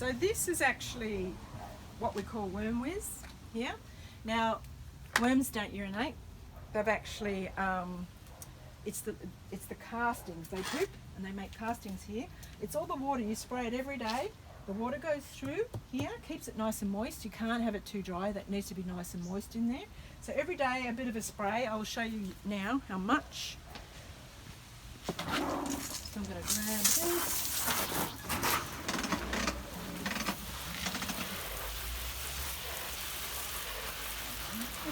So this is actually what we call worm whiz here. Now, worms don't urinate. They've actually, it's the castings. They poop and they make castings here. It's all the water. You spray it every day. The water goes through here, keeps it nice and moist. You can't have it too dry. That needs to be nice and moist in there. So every day a bit of a spray. I'll show you now how much. So I'm going to grab this.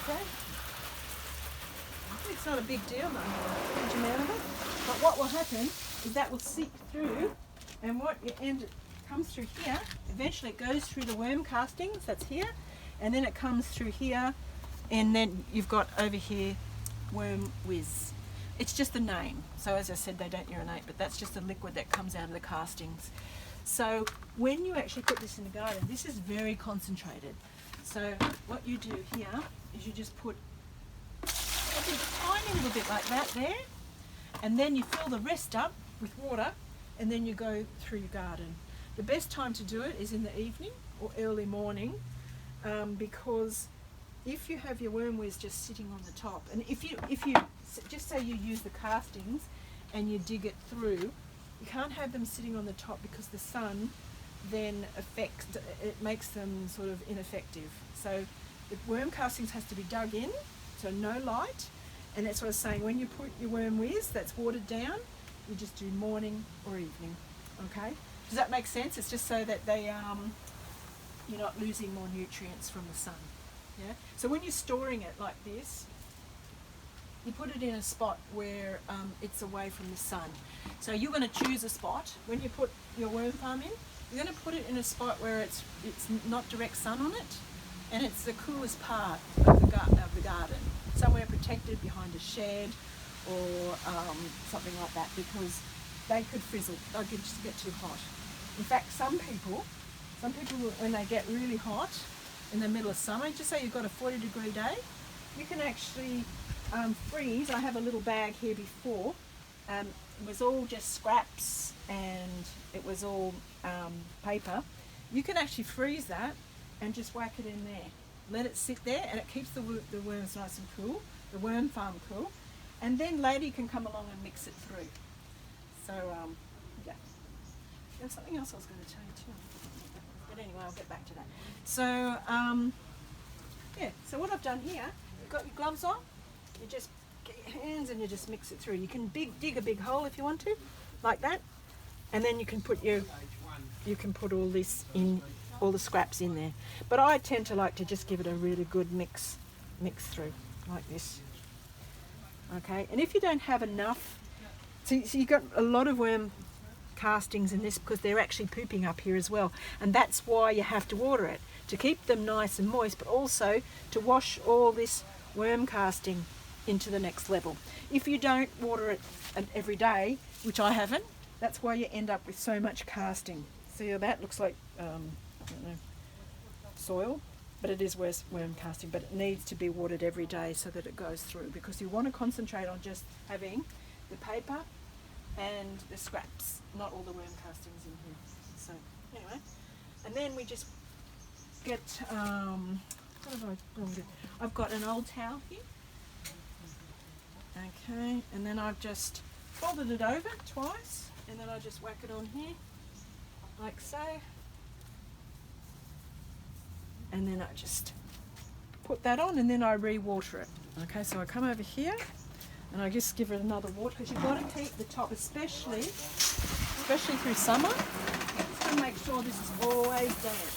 Okay. It's not a big deal, not a huge amount of it. But what will happen is that will seep through, and what you comes through here, eventually it goes through the worm castings, that's here, and then it comes through here, and then you've got over here worm whiz. It's just the name. So as I said, they don't urinate, but that's just the liquid that comes out of the castings. So when you actually put this in the garden, this is very concentrated. So what you do here is you just put a tiny little bit like that there, and then you fill the rest up with water, and then you go through your garden. The best time to do it is in the evening or early morning, because if you have your worm whiz just sitting on the top, and if you just say you use the castings and you dig it through, you can't have them sitting on the top because the sun then it makes them sort of ineffective. So the worm castings has to be dug in, so no light, and that's what I was saying, when you put your worm whiz that's watered down, you just do morning or evening. Okay, does that make sense? It's just so that they you're not losing more nutrients from the sun. Yeah. So when you're storing it like this, you put it in a spot where it's away from the sun. So you're going to choose a spot when you put your worm farm in. You're going to put it in a spot where it's not direct sun on it, and it's the coolest part of the garden. Somewhere protected behind a shed or something like that, because they could fizzle. They could just get too hot. In fact, some people when they get really hot in the middle of summer, just say you've got a 40-degree day, you can actually freeze. I have a little bag here before. It was all just scraps and it was all paper. You can actually freeze that and just whack it in there. Let it sit there, and it keeps the worms nice and cool, the worm farm cool. And then later you can come along and mix it through. So, yeah. There's something else I was going to tell you too. But anyway, I'll get back to that. So, yeah, so what I've done here, you've got your gloves on, you just get your hands and you just mix it through. You can dig a big hole if you want to, like that. And then you can put all this in, all the scraps in there. But I tend to like to just give it a really good mix through, like this. Okay, and if you don't have enough, so you've got a lot of worm castings in this because they're actually pooping up here as well, and that's why you have to water it, to keep them nice and moist, but also to wash all this worm casting into the next level. If you don't water it every day, which I haven't, that's why you end up with so much casting. See how that looks like I don't know, soil, but it is worm casting, but it needs to be watered every day so that it goes through, because you want to concentrate on just having the paper and the scraps, not all the worm castings in here. So anyway, and then we just get, what have I done? I've got an old towel here. Okay, and then I've just folded it over twice, and then I just whack it on here, like so. And then I just put that on, and then I re-water it. Okay, so I come over here and I just give it another water, because you've got to keep the top, especially through summer, just got to make sure this is always damp.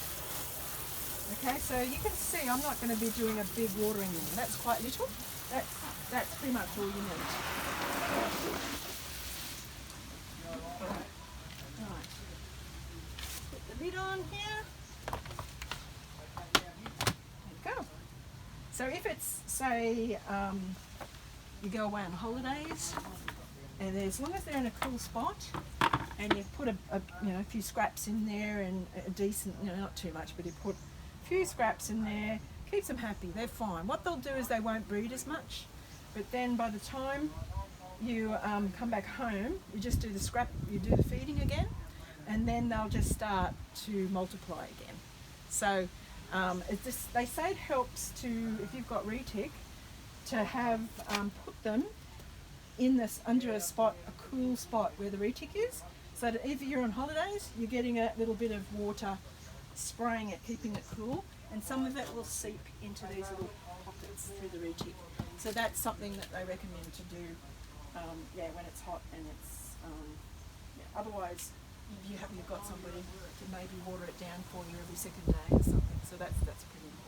Okay, so you can see I'm not going to be doing a big watering in. That's quite little. That's pretty much all you need. Right. Put the lid on here. Go. So if it's, say, you go away on holidays, and as long as they're in a cool spot, and you put a few scraps in there, and a decent, not too much, but you put a few scraps in there, keeps them happy. They're fine. What they'll do is they won't breed as much, but then by the time you come back home, you just do the feeding again, and then they'll just start to multiply again. So they say it helps to, if you've got retic, to have put them in this under a spot, a cool spot where the retic is, so that if you're on holidays, you're getting a little bit of water spraying it, keeping it cool, and some of it will seep into these little pockets through the retic. So that's something that they recommend to do, when it's hot and it's, otherwise you've got somebody to maybe water it down for you every second day or something. So that's pretty important.